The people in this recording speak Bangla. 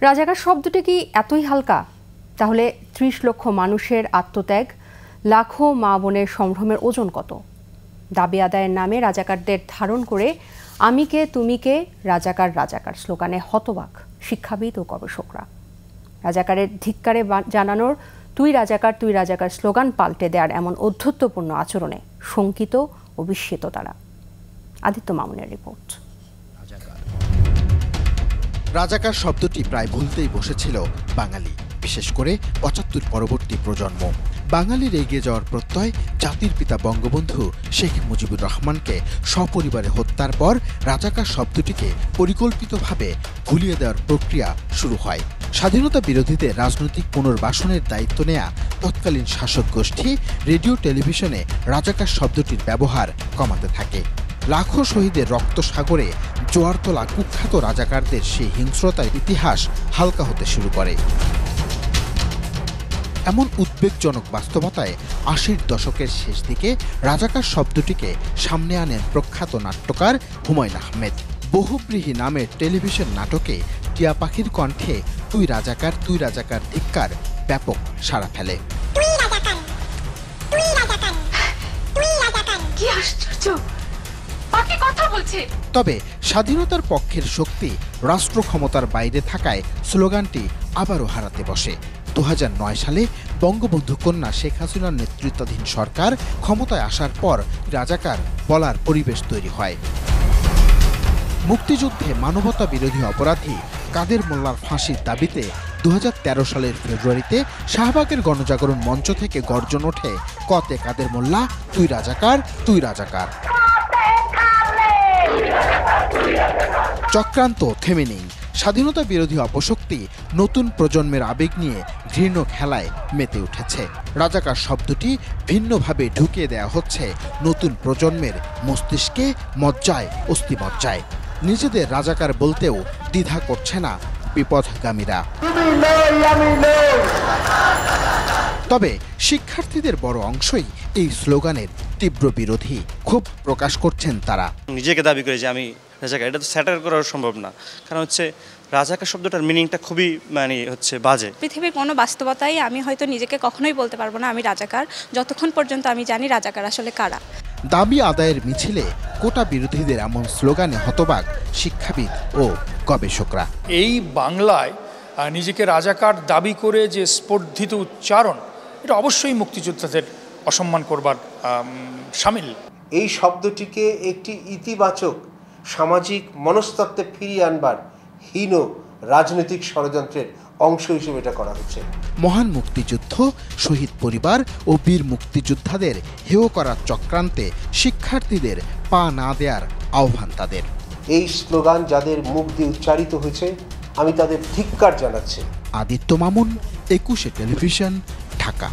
রাজাকার শব্দটি কি এতই হালকা? তাহলে ৩০ লক্ষ মানুষের আত্মত্যাগ, লাখো মা বোনের সম্ভ্রমের ওজন কত? দাবি আদায়ের নামে রাজাকারদের ধারণ করে আমি কে তুমি কে, রাজাকার রাজাকার স্লোগানে হতবাক শিক্ষাবিদ ও গবেষকরা। রাজাকারের ধিক্কারে জানানোর তুই রাজাকার স্লোগান পাল্টে দেওয়ার এমন ঔদ্ধত্যপূর্ণ আচরণে শঙ্কিত ও বিস্মিত তারা। আদিত্য মামুনের রিপোর্ট। রাজাকার শব্দটি প্রায় ভুলতেই বসেছিল বাঙালি, বিশেষ করে ৭৫ পরবর্তী প্রজন্ম। বাঙালির এগিয়ে যাওয়ার প্রত্যয় জাতির পিতা বঙ্গবন্ধু শেখ মুজিবুর রহমানকে সপরিবারে হত্যার পর রাজাকার শব্দটিকে পরিকল্পিতভাবে ভুলিয়ে দেওয়ার প্রক্রিয়া শুরু হয়। স্বাধীনতা বিরোধীদের রাজনৈতিক পুনর্বাসনের দায়িত্ব নেয়া তৎকালীন শাসক গোষ্ঠী রেডিও টেলিভিশনে রাজাকার শব্দটির ব্যবহার কমাতে থাকে। লাখো শহীদের রক্তসাগরে জোয়ার তোলা কুখ্যাত রাজাকারদের সেই হিংস্রতার ইতিহাস হালকা হতে শুরু করে। এমন উদ্বেগজনক বাস্তবতায় ৮০ দশকের শেষ দিকে রাজাকার শব্দটিকে সামনে আনেন প্রখ্যাত নাট্যকার হুমায়ূন আহমেদ। বহুব্রীহি নামের টেলিভিশন নাটকে টিয়া পাখির কণ্ঠে তুই রাজাকার ধিক্কার ব্যাপক সাড়া ফেলে। তবে স্বাধীনতার পক্ষের শক্তি রাষ্ট্র ক্ষমতার বাইরে থাকায় স্লোগানটি আবারও হারাতে বসে। ২০০৯ সালে বঙ্গবন্ধু কন্যা শেখ হাসিনার নেতৃত্বাধীন সরকার ক্ষমতায় আসার পর রাজাকার বলার পরিবেশ তৈরি হয়। মুক্তিযুদ্ধে মানবতা বিরোধী অপরাধী কাদের মোল্লার ফাঁসির দাবিতে ২০১৩ সালের ফেব্রুয়ারিতে শাহবাগের গণজাগরণ মঞ্চ থেকে গর্জন ওঠে কতে কাদের মোল্লা তুই রাজাকার। চক্রান্ত থেমে নেই। স্বাধীনতা বিরোধী অপশক্তি নতুন প্রজন্মের আবেগ নিয়ে ঘৃণ্য খেলায় মেতে উঠেছে। রাজাকার শব্দটি ভিন্নভাবে ঢুকিয়ে দেয়া হচ্ছে নতুন প্রজন্মের মস্তিষ্কে, মজ্জায়, অস্থিমজ্জায়। নিজেদের রাজাকার বলতেও দ্বিধা করছে না বিপথগামীরা। তবে শিক্ষার্থীদের বড় অংশই এই স্লোগানের তীব্র বিরোধী। ক্ষোভ প্রকাশ করছেন তারা। নিজেকে দাবি করে যে আমি রাজাকার, এটা তো স্যাটার করা সম্ভব না। কারণ হচ্ছে রাজাকার শব্দটার মিনিংটা খুবই বাজে। পৃথিবীর কোনো বাস্তবতাই আমি হয়তো নিজেকে কখনোই বলতে পারবো না আমি রাজাকার, যতক্ষণ পর্যন্ত আমি জানি রাজাকার আসলে কারা। দাবি আদায়ের মিছিলে কোটা বিরোধীদের এমন স্লোগানে হতবাক শিক্ষাবিদ ও গবেষকরা। এই বাংলায় নিজেকে রাজাকার দাবি করে যে স্পর্ধিত উচ্চারণ, এটা অবশ্যই মুক্তিযোদ্ধাদের অসম্মান করবার শামিল। এই শব্দটিকে একটি ইতিবাচক সামাজিক মনস্তত্ত্বে ফিরিয়ে আনবার হীন রাজনৈতিক ষড়যন্ত্রের অংশ হিসেবে এটা করা হচ্ছে। মহান মুক্তিযুদ্ধ, শহীদ পরিবার ও বীর মুক্তিযোদ্ধাদের হেয় করার চক্রান্তে শিক্ষার্থীদের পা না দেওয়ার আহ্বান তাদের। এই স্লোগান যাদের মুখ দিয়ে উচ্চারিত হয়েছে, আমি তাদের ধিক্কার জানাচ্ছি। আদিত্য মামুন, ২১ টেলিভিশন, ঢাকা।